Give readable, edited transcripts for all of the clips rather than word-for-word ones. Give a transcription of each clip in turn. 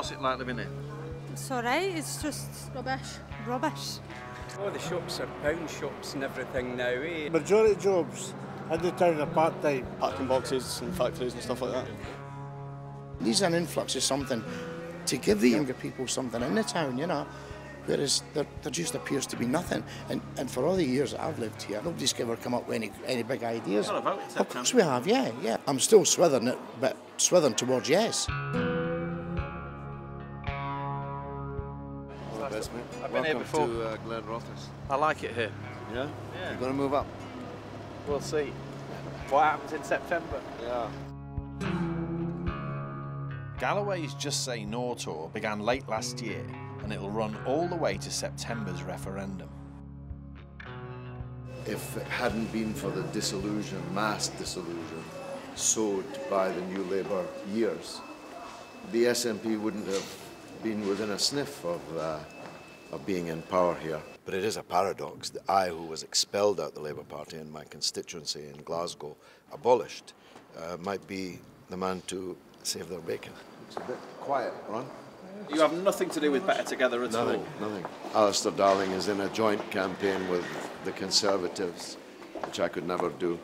What's it like living here? It's alright, it's just rubbish. Rubbish. Oh, the shops are pound shops and everything now, eh? Majority jobs in the town are part-time. Packing boxes and factories and stuff like that. There's an influx of something to give the younger people something in the town, you know, whereas there just appears to be nothing. And for all the years that I've lived here, nobody's ever come up with any big ideas. Of course we have, yeah. I'm still swithering it, but swithering towards yes. Best, mate. I've been here before. To Glenrothes. I like it here. Yeah? Yeah. You're going to move up? We'll see what happens in September. Yeah. Galloway's Just Say Naw tour began late last year and it'll run all the way to September's referendum. If it hadn't been for the disillusion, mass disillusion, sowed by the New Labour years, the SNP wouldn't have been within a sniff of being in power here. But it is a paradox that I, who was expelled out the Labour Party in my constituency in Glasgow, abolished, might be the man to save their bacon. It's a bit quiet, Ron. You have nothing to do with Better Together at all? Nothing. Alistair Darling is in a joint campaign with the Conservatives, which I could never do.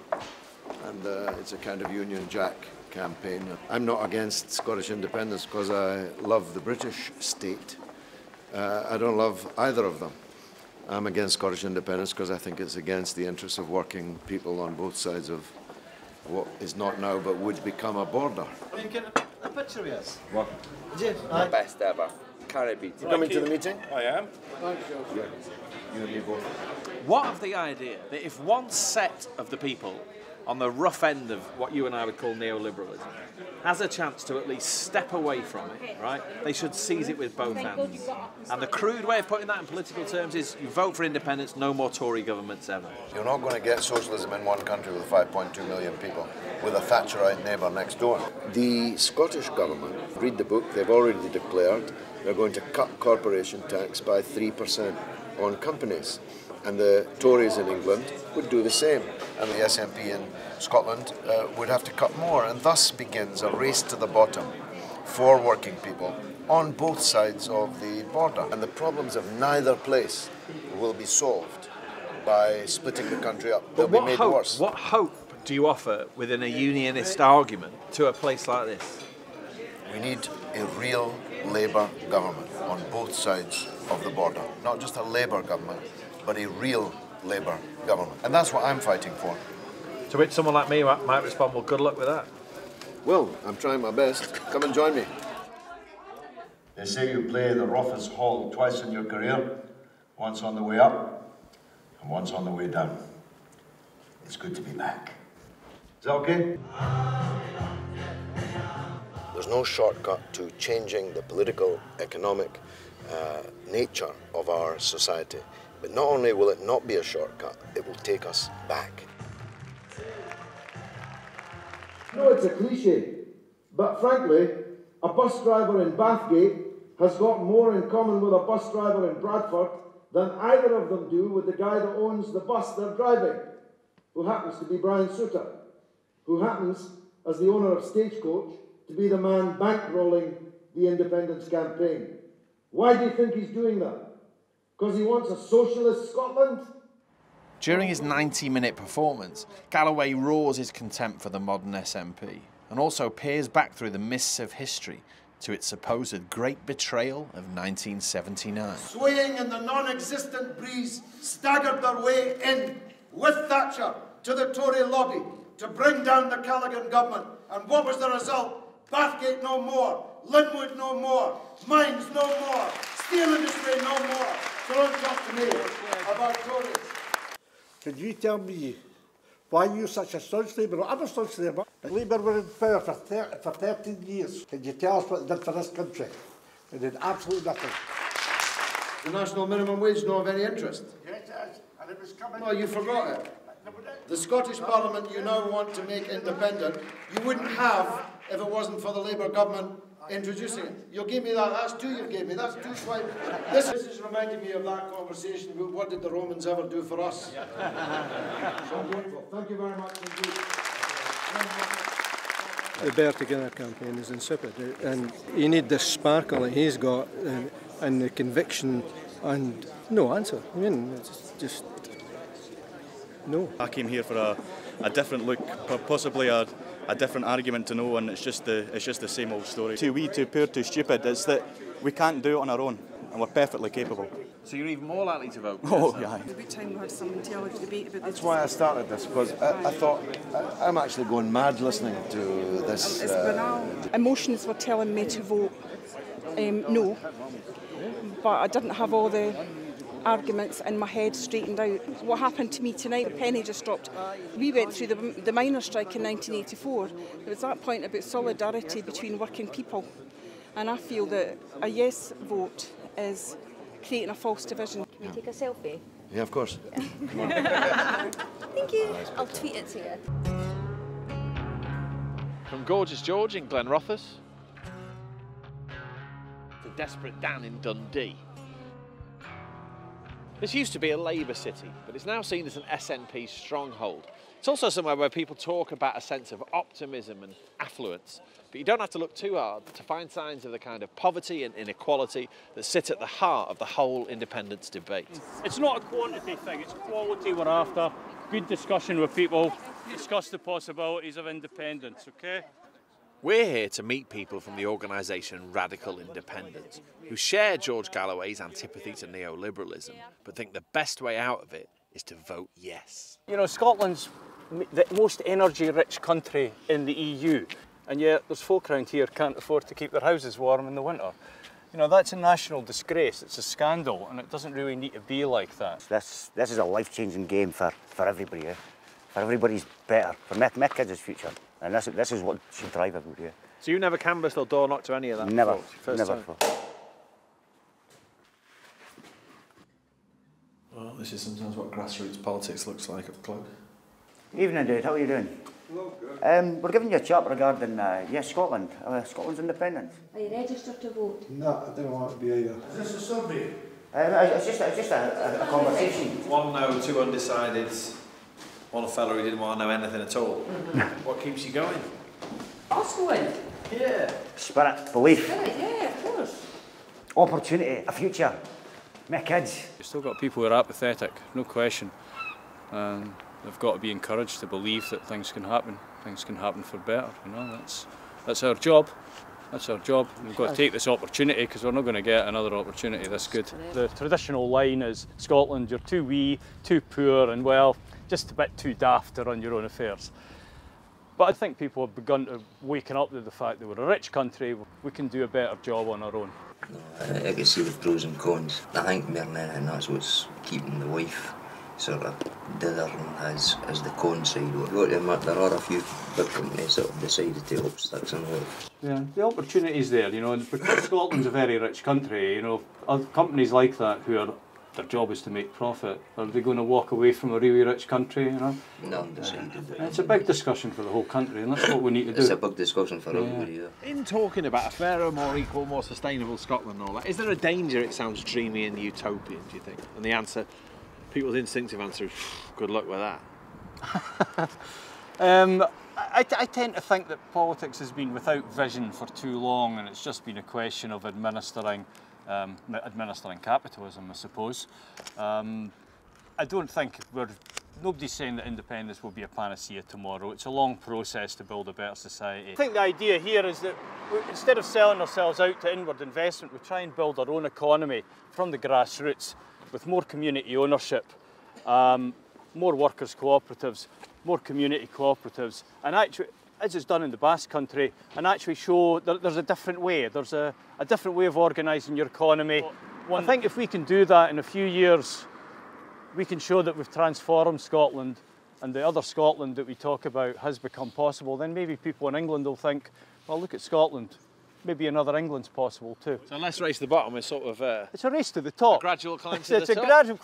And it's a kind of Union Jack campaign. I'm not against Scottish independence because I love the British state. I don't love either of them. I'm against Scottish independence because I think it's against the interests of working people on both sides of what is not now but would become a border. Are you getting a picture of us? What? The best ever. Can't beat. You coming to the meeting? I am. Yeah. You and me both. What of the idea that if one set of the people on the rough end of what you and I would call neoliberalism has a chance to at least step away from it, right? They should seize it with both hands. And the crude way of putting that in political terms is you vote for independence, no more Tory governments ever. You're not going to get socialism in one country with 5.2 million people, with a Thatcherite neighbour next door. The Scottish government, read the book, they've already declared they're going to cut corporation tax by 3% on companies. And the Tories in England would do the same. And the SNP in Scotland would have to cut more. And thus begins a race to the bottom for working people on both sides of the border. And the problems of neither place will be solved by splitting the country up. They'll be made worse. What hope do you offer within a unionist argument to a place like this? We need a real Labour government on both sides of the border. Not just a Labour government, but a real Labour government. And that's what I'm fighting for. To which someone like me might respond, well, good luck with that. Well, I'm trying my best. Come and join me. They say you play the roughest hall twice in your career, once on the way up and once on the way down. It's good to be back. Is that okay? There's no shortcut to changing the political, economic nature of our society. But not only will it not be a shortcut, it will take us back. No, it's a cliche, but frankly, a bus driver in Bathgate has got more in common with a bus driver in Bradford than either of them do with the guy that owns the bus they're driving, who happens to be Brian Souter, who happens, as the owner of Stagecoach, to be the man bankrolling the independence campaign. Why do you think he's doing that? Because he wants a socialist Scotland? During his 90-minute performance, Galloway roars his contempt for the modern SNP and also peers back through the mists of history to its supposed great betrayal of 1979. Swaying in the non-existent breeze, staggered their way in with Thatcher to the Tory lobby to bring down the Callaghan government. And what was the result? Bathgate no more, Linwood no more, mines no more, steel industry no more. So don't talk to me about Tories. Can you tell me why you're such a staunch Labour? I'm a staunch Labour. Labour were in power for 13 years. Can you tell us what they did for this country? They did absolutely nothing. The national minimum wage not of any interest. Yes, it is. And it was coming... No, you forgot it. The Scottish Parliament you now want to make independent, you wouldn't have if it wasn't for the Labour government introducing it. You gave me that, that's two you gave me, that's two swipes. This is reminding me of that conversation about what did the Romans ever do for us. So I'm grateful. Thank you very much indeed. The Bear Together campaign is insipid, and you need this sparkle that he's got and the conviction and no answer. I mean, it's just no. I came here for a different look, possibly a different argument to know, and it's just the same old story. Too wee, too poor, too stupid. It's that we can't do it on our own, and we're perfectly capable. So you're even more likely to vote? Oh, yeah. Every time we have some intelligent debate about this. That's why I started this, because I thought I'm actually going mad listening to this. It's banal. Emotions were telling me to vote no, but I didn't have all the arguments in my head straightened out. What happened to me tonight, the penny just dropped. We went through the miners' strike in 1984. There was that point about solidarity between working people, and I feel that a yes vote is creating a false division. Can you take a selfie? Yeah, of course. Yeah. Thank you. I'll tweet it to you. From Gorgeous George in Glenrothes to Desperate Dan in Dundee. This used to be a Labour city, but it's now seen as an SNP stronghold. It's also somewhere where people talk about a sense of optimism and affluence, but you don't have to look too hard to find signs of the kind of poverty and inequality that sit at the heart of the whole independence debate. It's not a quantity thing, it's quality we're after. Good discussion with people, discuss the possibilities of independence, OK? We're here to meet people from the organisation Radical Independence, who share George Galloway's antipathy to neoliberalism, but think the best way out of it is to vote yes. You know, Scotland's the most energy-rich country in the EU, and yet there's folk around here who can't afford to keep their houses warm in the winter. You know, that's a national disgrace, it's a scandal, and it doesn't really need to be like that. This is a life-changing game for everybody, eh? For everybody's better, for my kids' future. And this is what should drive everybody. Yeah. So you never canvassed or door knocked to any of that? Never, before? never. Well, this is sometimes what grassroots politics looks like up close. Evening, dude. How are you doing? Hello, good. We're giving you a chat regarding yes, Scotland, Scotland's independence. Are you registered to vote? No, I don't want to be either. Is this a survey? It's just a conversation. 1 no, 2 undecided. One fella who didn't want to know anything at all. What keeps you going? Us going? Yeah. Spirit, belief. Spirit, yeah, of course. Opportunity, a future. My kids. You've still got people who are apathetic, no question. And they've got to be encouraged to believe that things can happen. Things can happen for better, you know. That's our job. That's our job. We've got to take this opportunity because we're not going to get another opportunity this good. The traditional line is Scotland, you're too wee, too poor, and well, just a bit too daft to run your own affairs. But I think people have begun to waken up to the fact that we're a rich country, we can do a better job on our own. I can see the pros and cons. I think more than anything that's what's keeping the wife sort of dithering as the con side. We've got to admit there are a few big companies that have decided to up sticks in the way. Yeah, the opportunity's there, you know, and because Scotland's a very rich country, you know, other companies like that who are their job is to make profit, are they going to walk away from a really rich country, you know? No, undecided. It's a big discussion for the whole country, and that's what we need to do. It's a big discussion for everybody, yeah. In talking about a fairer, more equal, more sustainable Scotland and all that, is there a danger it sounds dreamy and utopian, do you think? And the answer, people's instinctive answer is, good luck with that. I tend to think that politics has been without vision for too long, and it's just been a question of administering capitalism, I suppose. I don't think nobody's saying that independence will be a panacea tomorrow. It's a long process to build a better society. I think the idea here is that instead of selling ourselves out to inward investment, we try and build our own economy from the grassroots with more community ownership, more workers' cooperatives, more community cooperatives, and actually, as it's done in the Basque Country, and actually show that there's a different way. There's a different way of organising your economy. I think if we can do that in a few years, we can show that we've transformed Scotland and the other Scotland that we talk about has become possible. Then maybe people in England will think, well, look at Scotland. Maybe another England's possible too. So let's race to the bottom. It's sort of it's a race to the top. A gradual climb to the top. It's a gradual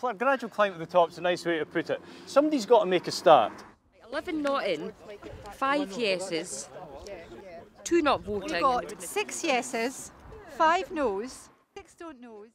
climb to the top. It's a nice way to put it. Somebody's got to make a start. 11 not in, 5 yeses, 2 not voting. We've got 6 yeses, 5 noes, 6 don't knows.